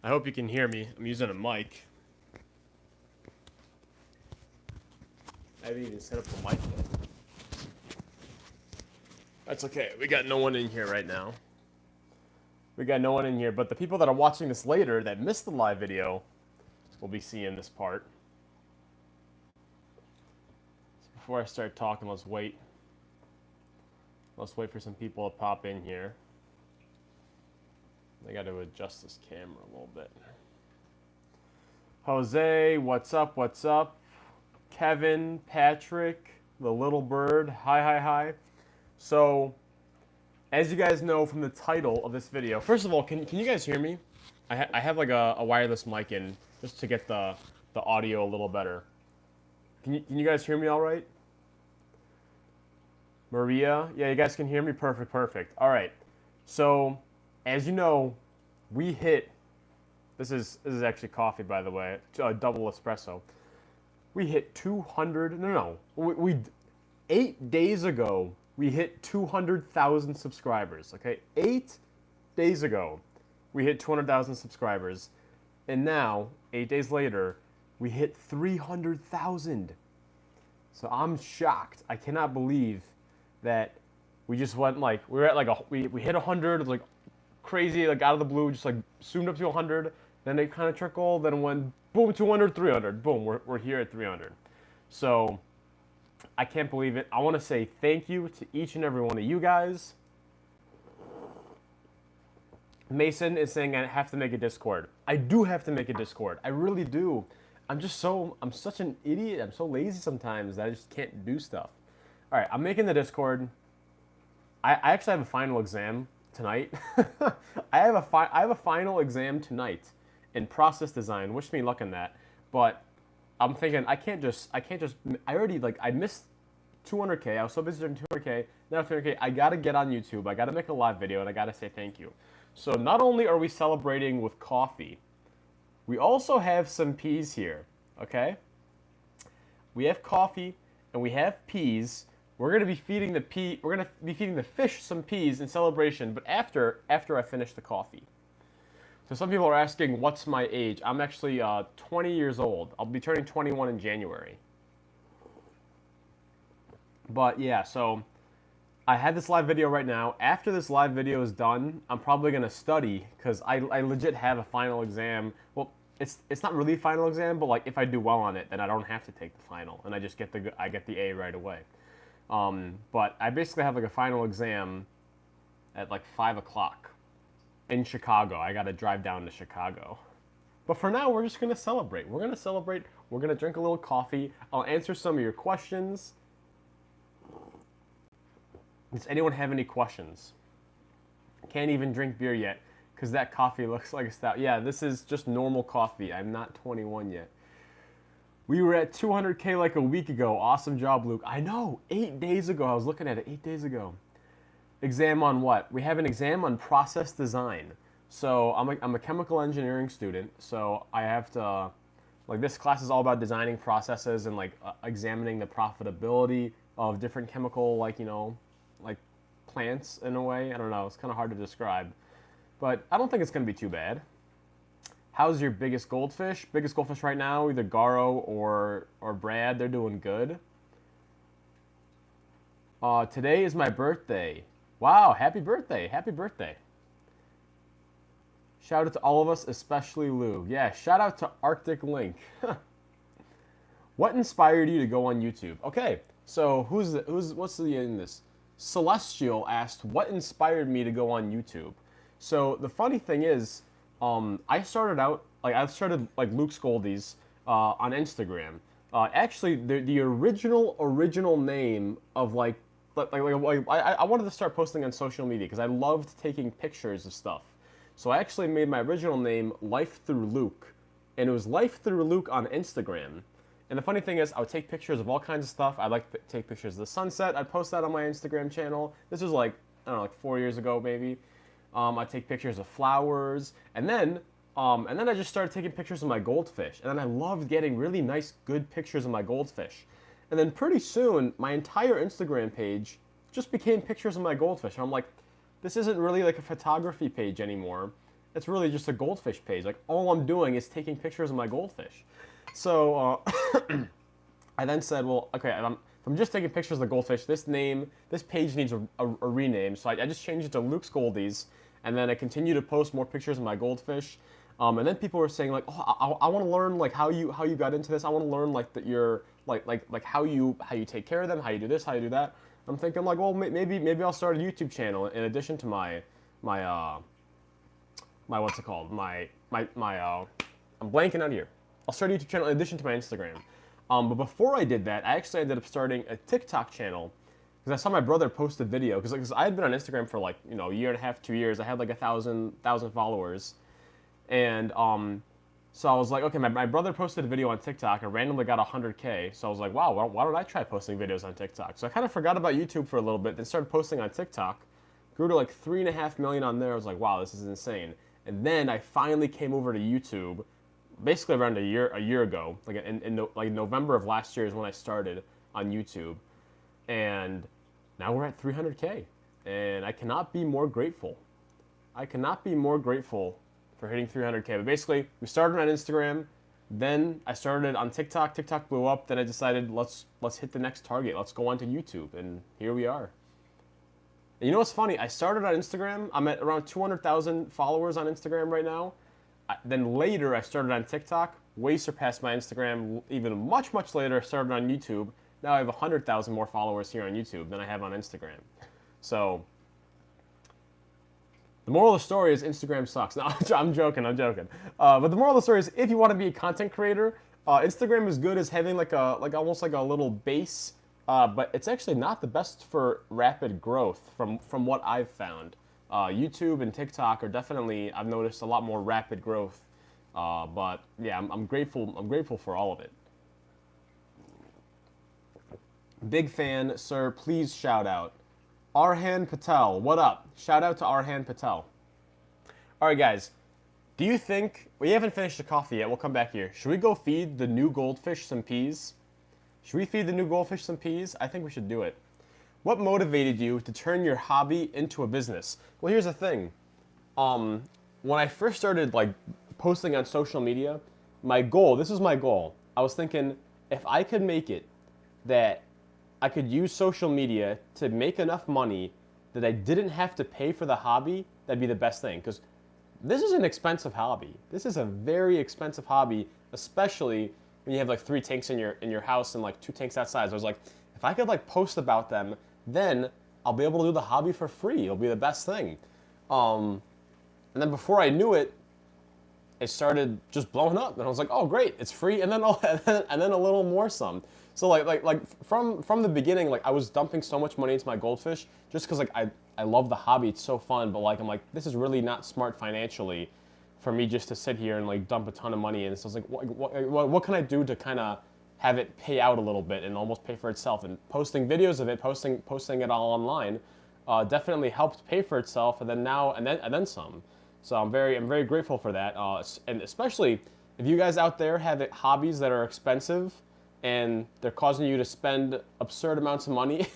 I hope you can hear me. I'm using a mic. I haven't even set up the mic yet. That's okay. We got no one in here right now. We got no one in here, but the people that are watching this later that missed the live video will be seeing this part. So before I start talking, let's wait. Let's wait for some people to pop in here. I got to adjust this camera a little bit. Jose, what's up? What's up? Kevin, Patrick, the little bird. Hi, hi, hi. So, as you guys know from the title of this video, first of all, can you guys hear me? I have like a wireless mic in just to get the audio a little better. Can you guys hear me all right? Maria, yeah, you guys can hear me? Perfect, perfect. All right. So, as you know, we hit, this is actually coffee, by the way, a double espresso. We hit 200, we 8 days ago, we hit 200,000 subscribers, okay? 8 days ago, we hit 200,000 subscribers. And now, 8 days later, we hit 300,000. So I'm shocked. I cannot believe that we just went like, we were at like, we hit 100, like crazy, like out of the blue, just like zoomed up to 100. Then it kind of trickled, then it went boom, 200, 300. Boom, we're here at 300. So I can't believe it. I want to say thank you to each and every one of you guys. Mason is saying I have to make a Discord. I do have to make a Discord. I really do. I'm such an idiot. I'm so lazy sometimes that I just can't do stuff. All right, I'm making the Discord. I actually have a final exam tonight. I have a final exam tonight in process design. Wish me luck in that. But I'm thinking I missed 200K. I was so busy doing 200K. Now 300K. I gotta get on YouTube. I gotta make a live video, and I gotta say thank you. So not only are we celebrating with coffee, we also have some peas here. Okay. We have coffee and we have peas. We're gonna be feeding the fish some peas in celebration. But after I finish the coffee. So some people are asking, what's my age? I'm actually 20 years old. I'll be turning 21 in January. But yeah, so I had this live video right now. After this live video is done, I'm probably going to study because I legit have a final exam. Well, it's not really a final exam, but like if I do well on it, then I don't have to take the final, and I just get the A right away. But I basically have like a final exam at like 5 o'clock. In Chicago. I gotta drive down to Chicago. But for now, we're just gonna celebrate. We're gonna celebrate. We're gonna drink a little coffee. I'll answer some of your questions. Does anyone have any questions? Can't even drink beer yet because that coffee looks like a stout. Yeah, this is just normal coffee. I'm not 21 yet. We were at 200K like a week ago. Awesome job, Luke. I know. 8 days ago. I was looking at it 8 days ago. Exam on what? We have an exam on process design. So I'm a chemical engineering student, so I have to, like this class is all about designing processes and like examining the profitability of different chemical, like, you know, like plants in a way. I don't know, it's kind of hard to describe. But I don't think it's going to be too bad. How's your biggest goldfish? Biggest goldfish right now, either Garo or Brad, they're doing good. Today is my birthday. Wow, happy birthday, happy birthday. Shout out to all of us, especially Lou. Yeah, shout out to Arctic Link. What inspired you to go on YouTube? Okay, so what's the in this? Celestial asked, what inspired me to go on YouTube? So the funny thing is, I started like Luke Scoldies on Instagram. Actually, the original name of like I wanted to start posting on social media because I loved taking pictures of stuff. So I actually made my original name Life Through Luke, and it was Life Through Luke on Instagram. And the funny thing is, I would take pictures of all kinds of stuff. I'd like to take pictures of the sunset. I'd post that on my Instagram channel. This was like, I don't know, like 4 years ago maybe. I'd take pictures of flowers, and then I just started taking pictures of my goldfish. And then I loved getting really nice, good pictures of my goldfish. And then pretty soon, my entire Instagram page just became pictures of my goldfish. And I'm like, this isn't really like a photography page anymore. it's really just a goldfish page. Like all I'm doing is taking pictures of my goldfish. So I then said, well, okay, if I'm just taking pictures of the goldfish, this page needs a rename. So I just changed it to Luke's Goldies, and then I continue to post more pictures of my goldfish. And then people were saying like, oh, I want to learn like how you got into this. I want to learn like that you're like how you take care of them, how you do this, how you do that. I'm thinking like, well, maybe I'll start a YouTube channel in addition to my what's it called? I'm blanking out here. I'll start a YouTube channel in addition to my Instagram. But before I did that, I actually ended up starting a TikTok channel because I saw my brother post a video because I had been on Instagram for like a year and a half, 2 years. I had like 1,000 followers, and so I was like, okay, my brother posted a video on TikTok and randomly got 100K. So I was like, wow, why don't I try posting videos on TikTok? So I kind of forgot about YouTube for a little bit, then started posting on TikTok. Grew to like 3.5 million on there. I was like, wow, this is insane. And then I finally came over to YouTube, basically around a year ago, like like November of last year is when I started on YouTube, and now we're at 300K, and I cannot be more grateful. I cannot be more grateful for hitting 300K. But basically, we started on Instagram, then I started on TikTok. TikTok blew up. Then I decided let's hit the next target. Let's go on to YouTube, and here we are. And you know what's funny? I started on Instagram. I'm at around 200,000 followers on Instagram right now. Then later, I started on TikTok, way surpassed my Instagram. Even much later, I started on YouTube. Now I have 100,000 more followers here on YouTube than I have on Instagram. So the moral of the story is Instagram sucks. No, I'm joking. But the moral of the story is if you want to be a content creator, Instagram is good as having almost like a little base, but it's actually not the best for rapid growth from what I've found. YouTube and TikTok are definitely, I've noticed, a lot more rapid growth. But yeah, I'm grateful for all of it. Big fan, sir. Please shout out. Arhan Patel, what up? Shout out to Arhan Patel. All right, guys. Do you think we haven't finished the coffee yet? We'll come back here. Should we go feed the new goldfish some peas? Should we feed the new goldfish some peas? I think we should do it. What motivated you to turn your hobby into a business? Well, here's the thing. When I first started like posting on social media, this was my goal. I was thinking if I could make it that I could use social media to make enough money that I didn't have to pay for the hobby, that'd be the best thing. Because this is an expensive hobby. This is a very expensive hobby, especially when you have like 3 tanks in your house and like 2 tanks outside. So I was like, if I could like post about them, then I'll be able to do the hobby for free. It'll be the best thing. And then before I knew it, it started just blowing up, and I was like, oh great, it's free, and then a little more some. So like from the beginning, like I was dumping so much money into my goldfish just because like I love the hobby, it's so fun, but like I'm like, this is really not smart financially for me just to sit here and like dump a ton of money in. So I was like, what can I do to kind of have it pay out a little bit and almost pay for itself? And posting videos of it, posting it all online, definitely helped pay for itself, and then some. So I'm very grateful for that, and especially if you guys out there have hobbies that are expensive and they're causing you to spend absurd amounts of money,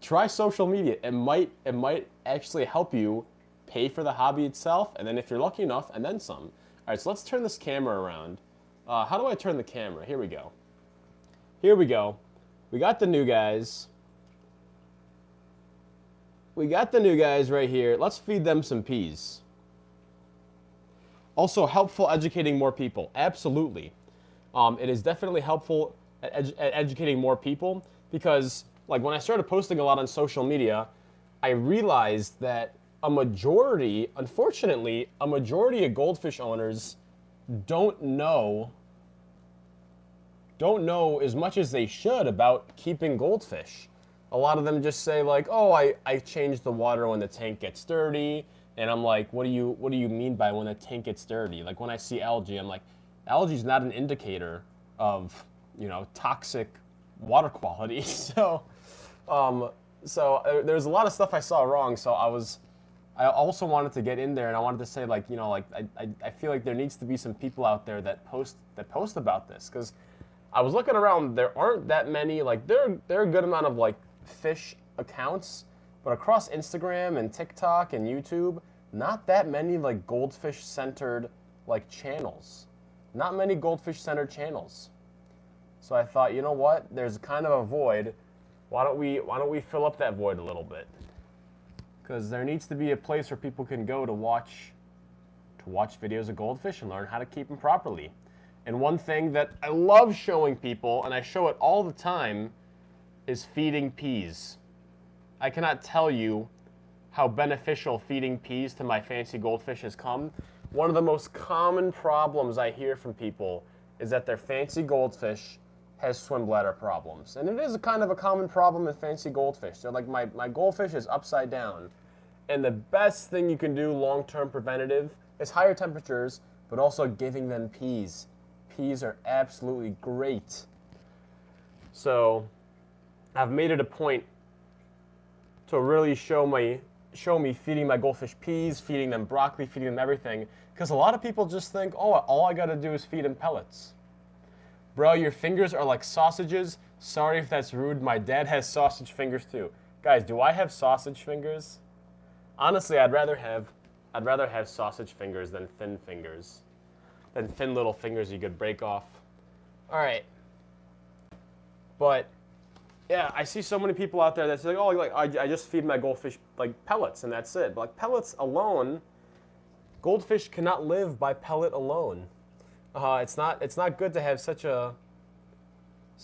try social media. It might actually help you pay for the hobby itself, and then if you're lucky enough, and then some. All right, so let's turn this camera around. How do I turn the camera? Here we go. We got the new guys. Right here. Let's feed them some peas. Also, helpful educating more people. Absolutely. It is definitely helpful at educating more people because, like, when I started posting a lot on social media, I realized that unfortunately, a majority of goldfish owners don't know as much as they should about keeping goldfish. A lot of them just say like, oh, I change the water when the tank gets dirty. And I'm like, what do you mean by when a tank gets dirty? Like when I see algae, I'm like, algae is not an indicator of, toxic water quality. So there's a lot of stuff I saw wrong. So I also wanted to get in there, and I wanted to say like, I feel like there needs to be some people out there that post about this, because I was looking around, there aren't that many, like there are a good amount of like fish accounts, but across Instagram and TikTok and YouTube, not that many like goldfish-centered like channels. Not many goldfish-centered channels. So I thought, you know what? There's kind of a void. Why don't we fill up that void a little bit? Because there needs to be a place where people can go to watch videos of goldfish and learn how to keep them properly. And one thing that I love showing people, and I show it all the time, is feeding peas. I cannot tell you how beneficial feeding peas to my fancy goldfish has come. One of the most common problems I hear from people is that their fancy goldfish has swim bladder problems. And it is a kind of a common problem with fancy goldfish. They're like, my goldfish is upside down. And the best thing you can do long-term preventative is higher temperatures, but also giving them peas. Peas are absolutely great. So I've made it a point to really show me feeding my goldfish peas, feeding them broccoli, feeding them everything. Because a lot of people just think, oh, all I gotta do is feed them pellets. Bro, your fingers are like sausages. Sorry if that's rude. My dad has sausage fingers too. Guys, do I have sausage fingers? Honestly, I'd rather have sausage fingers than thin fingers. Than thin little fingers you could break off. All right. But yeah, I see so many people out there that say, like, oh, like I just feed my goldfish like pellets and that's it. But like pellets alone, goldfish cannot live by pellet alone. It's not good to have such a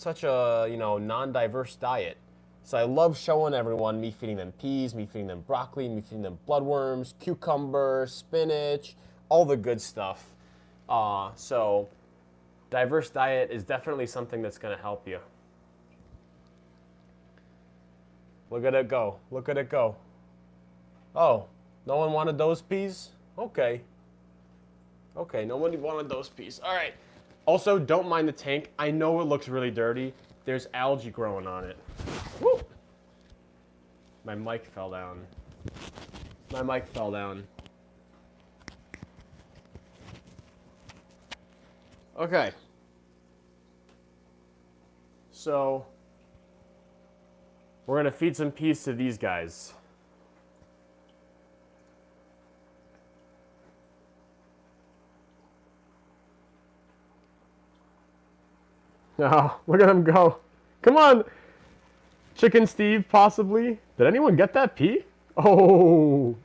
non-diverse diet. So I love showing everyone me feeding them peas, me feeding them broccoli, me feeding them bloodworms, cucumber, spinach, all the good stuff. So diverse diet is definitely something that's going to help you. Look at it go. Look at it go. Oh, no one wanted those peas? Okay. Okay, nobody wanted those peas. All right. Also, don't mind the tank. I know it looks really dirty. There's algae growing on it. Woo! My mic fell down. My mic fell down. Okay. So, we're going to feed some peas to these guys. Oh, look at them go. Come on. Chicken Steve, possibly. Did anyone get that pea? Oh.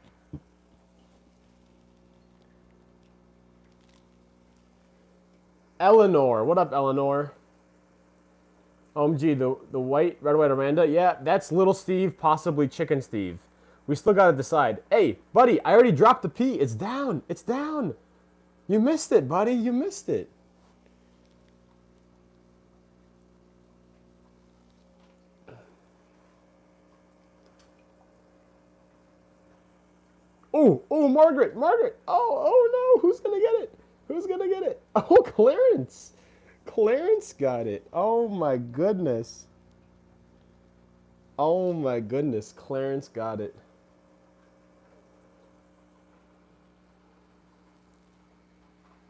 Eleanor. What up, Eleanor? OMG, the red, white Aranda. Yeah, that's little Steve, possibly Chicken Steve. We still got to decide. Hey, buddy, I already dropped the pea. It's down. It's down. You missed it, buddy. You missed it. Oh, Margaret. Oh no, who's gonna get it? Who's gonna get it? Oh, Clarence. Clarence got it. Oh my goodness. Oh my goodness, Clarence got it.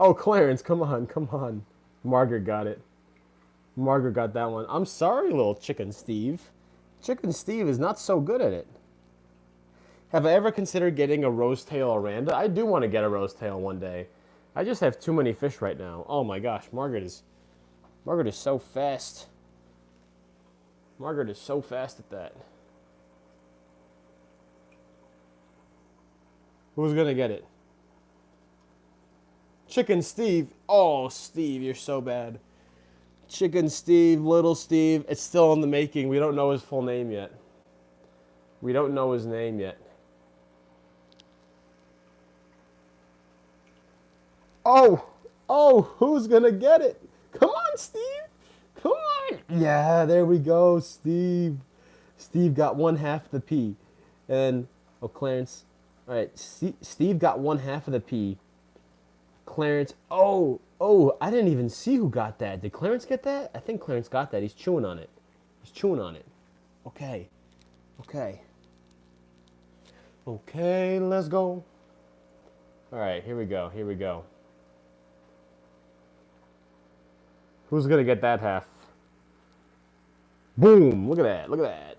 Oh, Clarence, come on. Margaret got it. Margaret got that one. I'm sorry, little Chicken Steve. Chicken Steve is not so good at it. Have I ever considered getting a rose-tail Aranda? I do want to get a rose-tail one day. I just have too many fish right now. Oh my gosh, Margaret is so fast. Margaret is so fast at that. Who's gonna get it? Chicken Steve. Oh, Steve, you're so bad. Chicken Steve, little Steve. It's still in the making. We don't know his full name yet. We don't know his name yet. Oh, who's gonna get it? Come on, Steve. Come on. Yeah, there we go, Steve. Steve got one half of the pea. And, oh, Clarence. All right, Steve got one half of the pea. Clarence, oh, I didn't even see who got that. Did Clarence get that? I think Clarence got that. He's chewing on it. Okay. Okay, let's go. All right, here we go. Who's gonna get that half? Boom, look at that.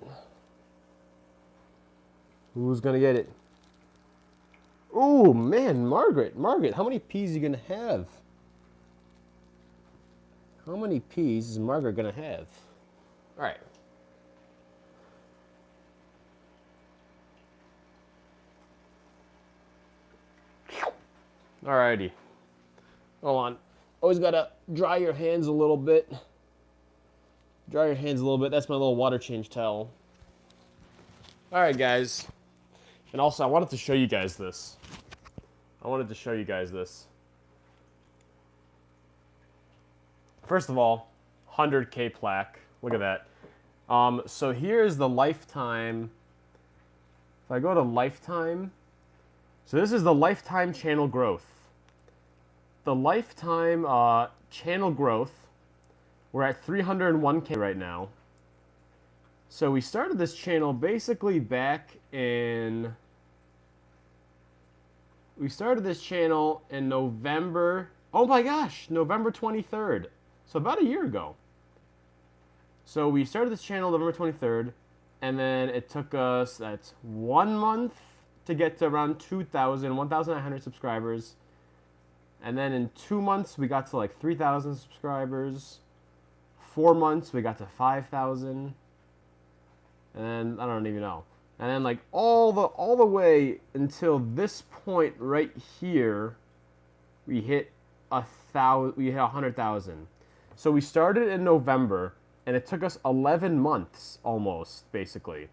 Who's gonna get it? Oh man, Margaret, how many peas are you gonna have? How many peas is Margaret gonna have? All right. Alrighty. Hold on. Always gotta dry your hands a little bit. Dry your hands a little bit. That's my little water change towel. Alright, guys. And also, I wanted to show you guys this. First of all, 100K plaque. Look at that. So here's the lifetime. If I go to lifetime, so this is the lifetime channel growth. The lifetime channel growth, we're at 301K right now. So we started this channel basically back in... We started this channel in November... Oh my gosh, November 23rd. So about a year ago. So we started this channel November 23rd, and then it took us, that's 1 month to get to around 1,900 subscribers. And then in 2 months, we got to like 3,000 subscribers. 4 months, we got to 5,000. And I don't even know. And then like all the way until this point right here, we hit 100,000. So we started in November, and it took us 11 months almost, basically.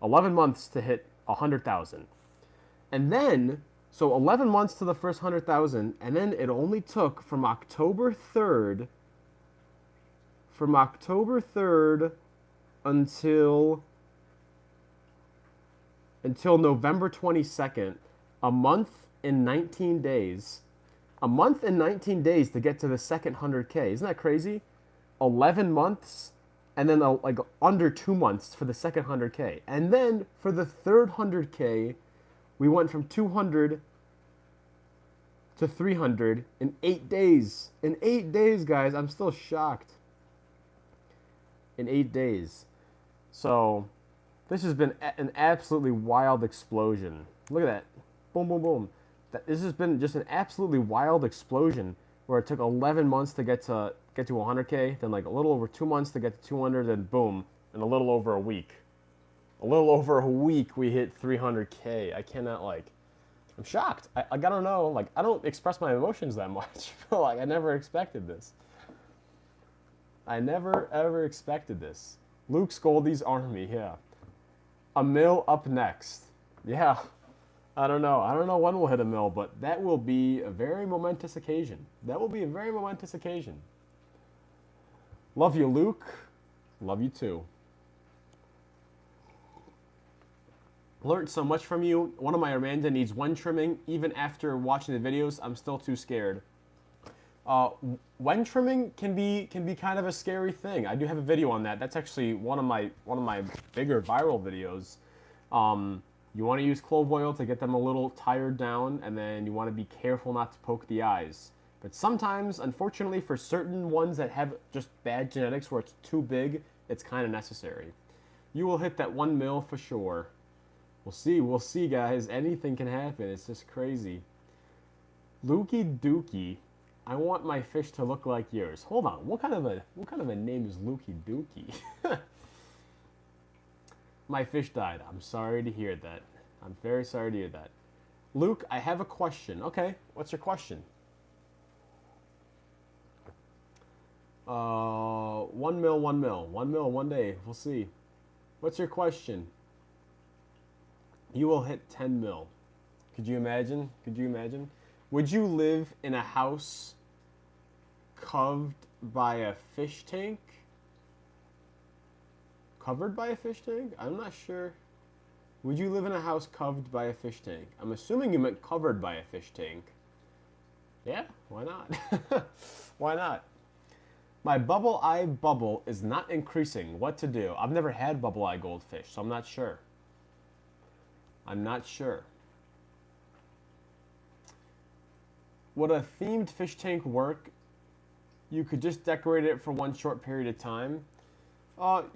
11 months to hit 100,000. And then, so 11 months to the first 100,000, and then it only took from October 3rd until November 22nd, a month and 19 days. A month and 19 days to get to the second 100K. Isn't that crazy? 11 months, and then like under 2 months for the second 100K. And then for the third 100K, we went from 200 to 300 in 8 days. In 8 days, guys. I'm still shocked. In 8 days. So, this has been an absolutely wild explosion. Look at that. Boom, boom, boom. This has been just an absolutely wild explosion where it took 11 months to get to 100K, then like a little over 2 months to get to 200, then boom, in a little over a week. A little over a week, we hit 300K. I cannot, like, I'm shocked. I don't know, like, I don't express my emotions that much. But, like, I never expected this. I never, ever expected this. Luke Scoldy's army, yeah. A mil up next. Yeah. I don't know. I don't know when we'll hit a mil, but that will be a very momentous occasion. That will be a very momentous occasion. Love you, Luke. Love you, too. Learned so much from you. One of my Armanda needs one trimming. Even after watching the videos, I'm still too scared. When trimming can be kind of a scary thing. I do have a video on that. That's actually one of my bigger viral videos. You want to use clove oil to get them a little tired down, and then you want to be careful not to poke the eyes. But sometimes, unfortunately, for certain ones that have just bad genetics where it's too big, it's kind of necessary. You will hit that 1 mil for sure. We'll see, guys. Anything can happen. It's just crazy. Lukey Dookie. I want my fish to look like yours. Hold on. What kind of a name is Lukey Dookie? My fish died. I'm sorry to hear that. I'm very sorry to hear that. Luke, I have a question. Okay, what's your question? 1 mil. 1 mil one day. We'll see. What's your question? You will hit 10 mil. Could you imagine? Could you imagine? Would you live in a house covered by a fish tank? Covered by a fish tank? I'm not sure. Would you live in a house covered by a fish tank? I'm assuming you meant covered by a fish tank. Yeah, why not? Why not? My bubble eye bubble is not increasing. What to do? I've never had bubble eye goldfish, so I'm not sure. I'm not sure. Would a themed fish tank work? You could just decorate it for one short period of time.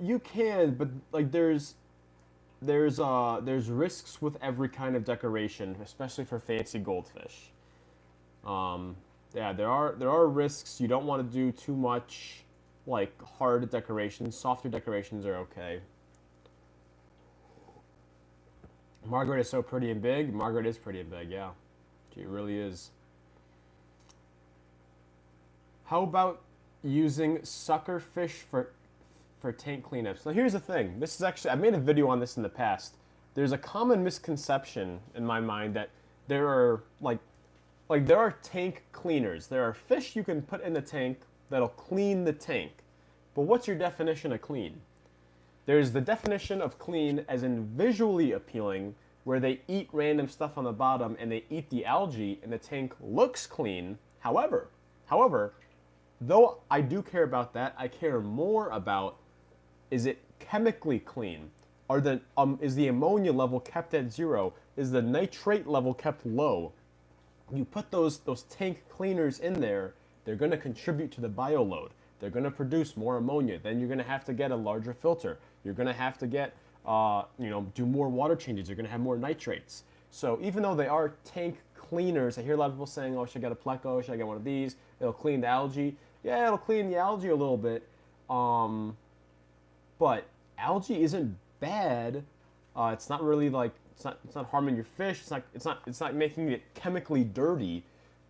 You can, but like there's there's risks with every kind of decoration, especially for fancy goldfish. Um, yeah, there are risks. You don't want to do too much like hard decorations. Softer decorations are okay. Margaret is so pretty and big. Margaret is pretty and big, yeah. She really is. How about using sucker fish for tank cleanups? Now here's the thing. This is actually I made a video on this in the past. There's a common misconception in my mind that there are like there are tank cleaners. There are fish you can put in the tank that'll clean the tank. But what's your definition of clean? There's the definition of clean as in visually appealing, where they eat random stuff on the bottom and they eat the algae and the tank looks clean. However, though I do care about that, I care more about, is it chemically clean? Is the ammonia level kept at 0? Is the nitrate level kept low? You put those tank cleaners in there, they're going to contribute to the bioload. They're going to produce more ammonia. Then you're going to have to get a larger filter. You're going to have to get, do more water changes. You're going to have more nitrates. So even though they are tank cleaners, I hear a lot of people saying, oh, should I get a Pleco? Should I get one of these? It'll clean the algae. Yeah, it'll clean the algae a little bit. But algae isn't bad. It's not really like, it's not harming your fish. It's not making it chemically dirty,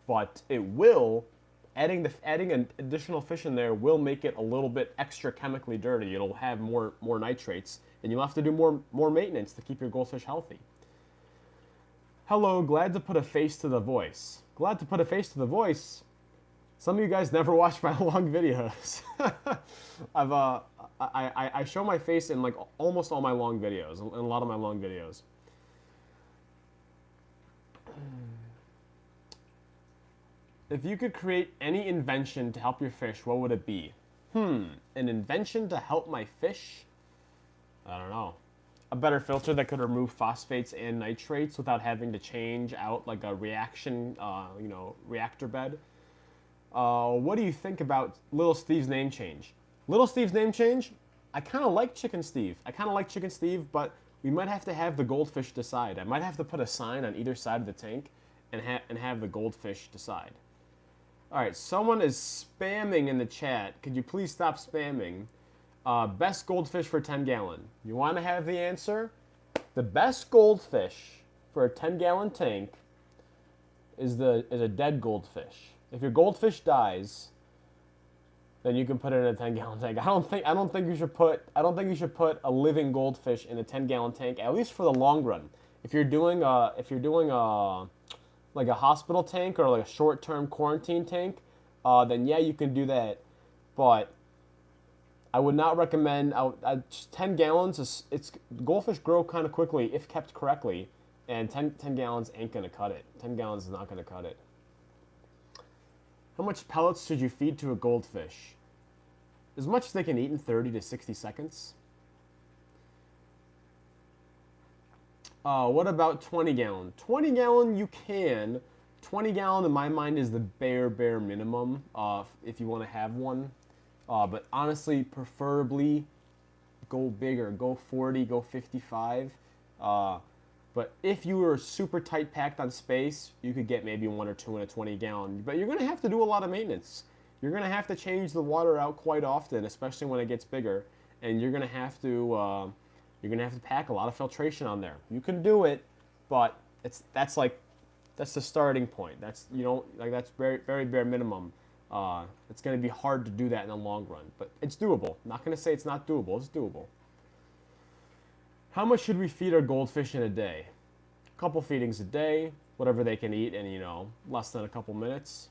but it will. Adding an additional fish in there will make it a little bit extra chemically dirty. It'll have more nitrates, and you'll have to do more maintenance to keep your goldfish healthy. Hello, glad to put a face to the voice. Glad to put a face to the voice. Some of you guys never watch my long videos. I show my face in like almost all my long videos, in a lot of my long videos. If you could create any invention to help your fish, what would it be? An invention to help my fish? I don't know. A better filter that could remove phosphates and nitrates without having to change out like a reaction, reactor bed. What do you think about Little Steve's name change? Little Steve's name change? I kind of like Chicken Steve. But we might have to have the goldfish decide. I might have to put a sign on either side of the tank and have the goldfish decide. All right, someone is spamming in the chat. Could you please stop spamming? Best goldfish for 10 gallon. You want to have the answer? The best goldfish for a 10-gallon tank is a dead goldfish. If your goldfish dies, then you can put it in a 10-gallon tank. I don't think you should put a living goldfish in a 10-gallon tank, at least for the long run. If you're doing like a hospital tank or like a short-term quarantine tank, then yeah, you can do that. But I would not recommend. Just 10 gallons. Goldfish grow kind of quickly if kept correctly, and 10 gallons ain't gonna cut it. 10 gallons is not gonna cut it. How much pellets should you feed to a goldfish? As much as they can eat in 30 to 60 seconds. What about 20 gallon? 20 gallon you can. 20 gallon in my mind is the bare minimum if you want to have one. But honestly, preferably go bigger. Go 40, go 55. But if you were super tight packed on space, you could get maybe one or two in a 20 gallon. But you're going to have to do a lot of maintenance. You're going to have to change the water out quite often, especially when it gets bigger. And you're going to have to pack a lot of filtration on there. You can do it, but that's the starting point. That's very bare minimum. It's going to be hard to do that in the long run, but it's doable. I'm not going to say it's not doable. It's doable. How much should we feed our goldfish in a day? A couple feedings a day, whatever they can eat in, less than a couple minutes.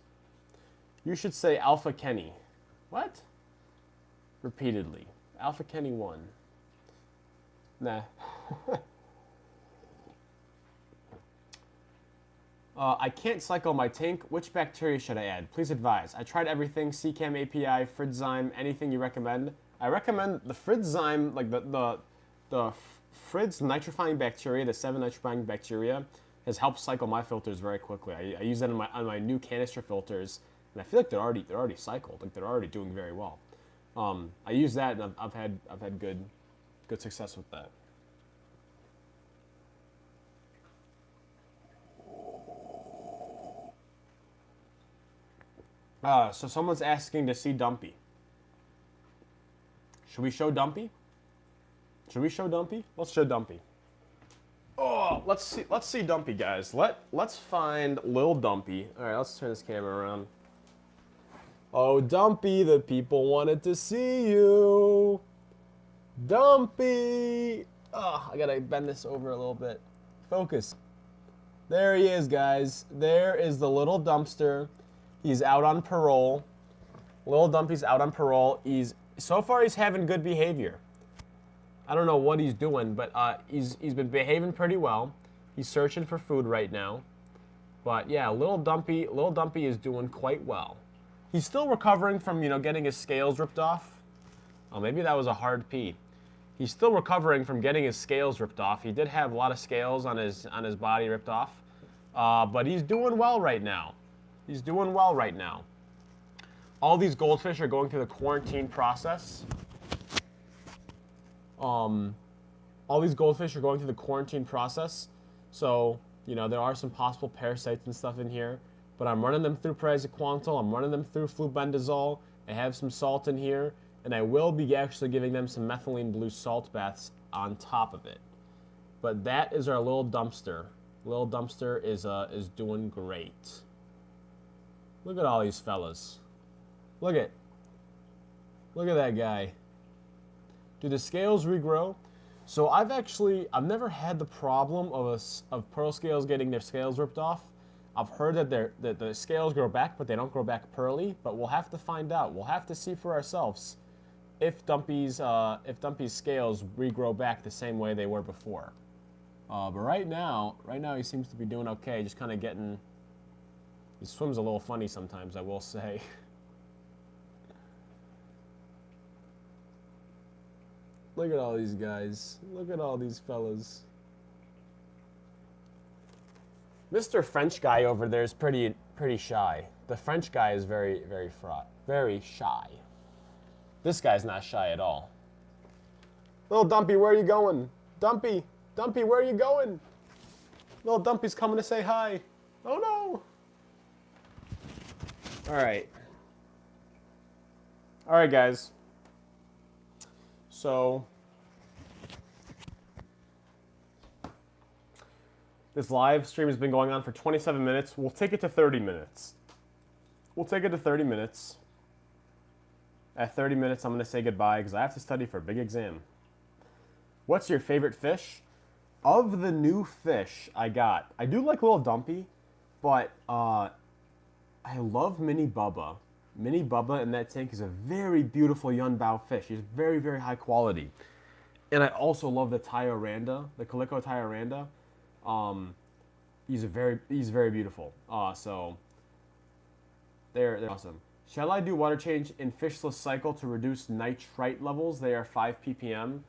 You should say Alpha Kenny. What? Repeatedly. Alpha Kenny 1. Nah. I can't cycle my tank. Which bacteria should I add? Please advise. I tried everything. CCAM API, Fridzyme, anything you recommend? I recommend the Fridzyme, like the Fridz nitrifying bacteria, the 7 nitrifying bacteria, has helped cycle my filters very quickly. I use that on my new canister filters, and I feel like they're already cycled. Like they're already doing very well. I use that, and I've had good success with that. So someone's asking to see Dumpy. Should we show Dumpy? Should we show Dumpy? Let's show Dumpy. Oh, let's see Dumpy, guys. Let's find Lil Dumpy. All right, let's turn this camera around. Oh, Dumpy, the people wanted to see you. Dumpy. Oh, I gotta bend this over a little bit. Focus. There he is, guys. There is the little dumpster. He's out on parole. Little Dumpy's out on parole. So far he's having good behavior. I don't know what he's doing, but he's been behaving pretty well. He's searching for food right now. But yeah, little Dumpy is doing quite well. He's still recovering from, getting his scales ripped off. Oh, maybe that was a hard P. He's still recovering from getting his scales ripped off. He did have a lot of scales on his body ripped off. But he's doing well right now. He's doing well right now. All these goldfish are going through the quarantine process. All these goldfish are going through the quarantine process. So, there are some possible parasites and stuff in here. But I'm running them through praziquantel. I'm running them through flubendazole. I have some salt in here. And I will be actually giving them some methylene blue salt baths on top of it. But that is our little dumpster. Little dumpster is doing great. Look at all these fellas. Look at that guy. Do the scales regrow? So I've never had the problem of pearl scales getting their scales ripped off. I've heard that the scales grow back, but they don't grow back pearly. But we'll have to find out. We'll have to see for ourselves if Dumpy's scales regrow back the same way they were before. But right now he seems to be doing okay. Just kind of getting. He swims a little funny sometimes, I will say. Look at all these guys. Look at all these fellas. Mr. French guy over there is pretty shy. The French guy is very, very fraught. Very shy. This guy's not shy at all. Little Dumpy, where are you going? Dumpy, where are you going? Little Dumpy's coming to say hi. Oh no. All right, guys. So, this live stream has been going on for 27 minutes. We'll take it to 30 minutes. At 30 minutes, I'm going to say goodbye because I have to study for a big exam. What's your favorite fish? Of the new fish I got, I do like Little Dumpy, but I love Mini Bubba. Mini Bubba in that tank is a very beautiful Yunbao fish. He's very, very high quality. And I also love the Tyoranda, the Calico Tyoranda. He's very beautiful. So they're awesome. Shall I do water change in fishless cycle to reduce nitrite levels? They are 5 ppm.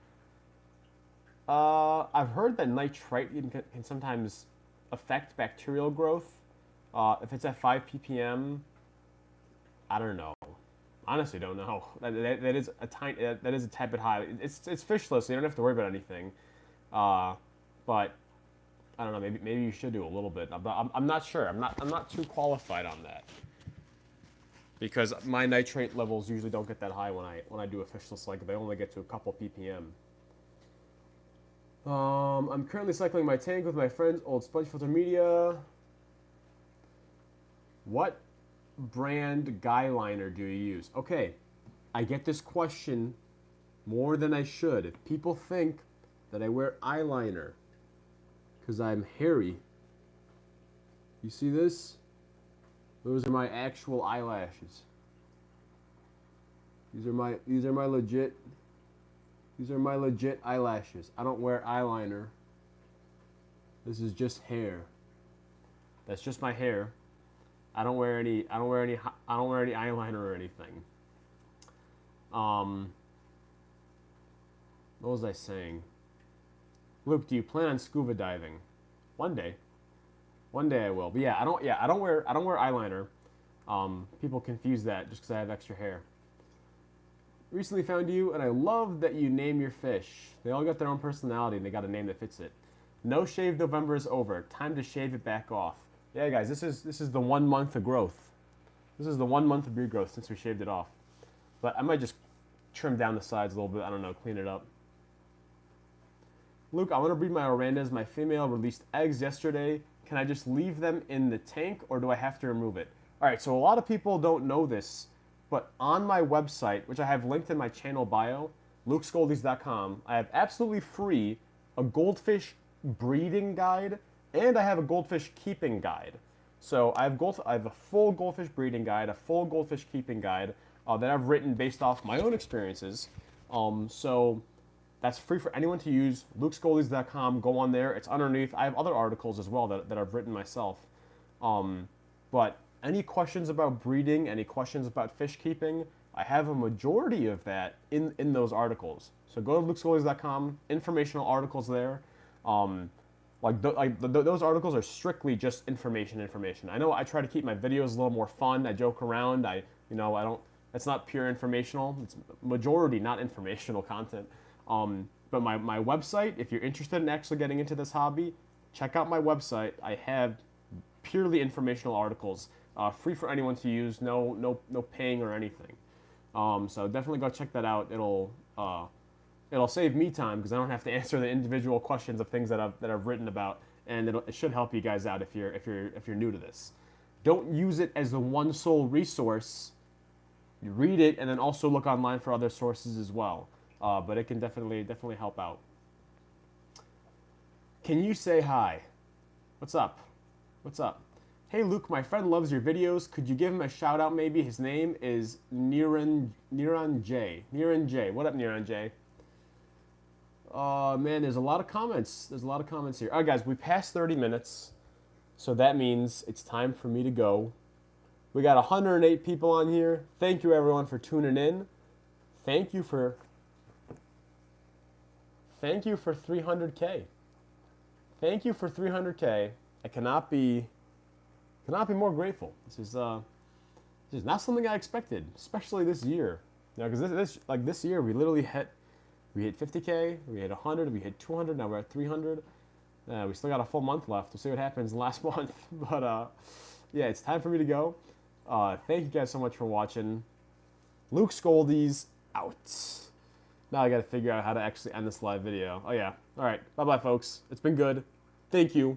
I've heard that nitrite can sometimes affect bacterial growth. If it's at 5 ppm, I don't know. Honestly, don't know. That is a tad bit high. It's fishless, so you don't have to worry about anything. But I don't know. Maybe you should do a little bit. I'm not sure. I'm not too qualified on that because my nitrate levels usually don't get that high when I do a fishless cycle. They only get to a couple ppm. I'm currently cycling my tank with my friend's old sponge filter media. What brand guy liner do you use? Okay, I get this question more than I should. People think that I wear eyeliner because I'm hairy. You see this? Those are my actual eyelashes. These are my legit eyelashes. I don't wear eyeliner. This is just hair. That's just my hair. I don't wear any eyeliner or anything. What was I saying? Luke, do you plan on scuba diving? One day I will. But yeah, I don't wear eyeliner. People confuse that just because I have extra hair. Recently found you, and I love that you name your fish. They all got their own personality, and they got a name that fits it. No shave November is over. Time to shave it back off. Yeah, guys, this is the 1 month of growth. This is the 1 month of beard growth since we shaved it off. But I might just trim down the sides a little bit. I don't know, clean it up. Luke, I want to breed my Orandas. My female released eggs yesterday. Can I just leave them in the tank or do I have to remove it? All right, so a lot of people don't know this, but on my website, which I have linked in my channel bio, lukescoldies.com, I have absolutely free a goldfish breeding guide and I have a goldfish keeping guide. So I have a full goldfish breeding guide, a full goldfish keeping guide that I've written based off my own experiences. So that's free for anyone to use. lukescoldies.com. Go on there. It's underneath. I have other articles as well that I've written myself. But any questions about breeding, any questions about fish keeping, I have a majority of that in those articles. So go to lukescoldies.com. Informational articles there. Those articles are strictly just information. I know I try to keep my videos a little more fun. I joke around. I don't. It's not pure informational. It's majority not informational content. But my website, if you're interested in actually getting into this hobby, check out my website. I have purely informational articles, free for anyone to use, no paying or anything. So definitely go check that out. It'll save me time because I don't have to answer the individual questions of things that I've written about, and it should help you guys out if you're new to this. Don't use it as the one sole resource. You read it and then also look online for other sources as well. But it can definitely help out. Can you say hi? What's up? What's up? Hey Luke, my friend loves your videos. Could you give him a shout out maybe? His name is Niran J. Niran J. What up, Niran J? Man, there's a lot of comments. There's a lot of comments here. All right, guys, we passed 30 minutes. So that means it's time for me to go. We got 108 people on here. Thank you, everyone, for tuning in. Thank you for 300K. Thank you for 300K. I cannot be more grateful. This is not something I expected, especially this year. Because this year we literally hit 50K, we hit 100, we hit 200. Now we're at 300. We still got a full month left. We'll see what happens last month. But yeah, it's time for me to go. Thank you guys so much for watching. Luke Scoldies out. Now I got to figure out how to actually end this live video. Oh yeah. All right. Bye-bye, folks. It's been good. Thank you.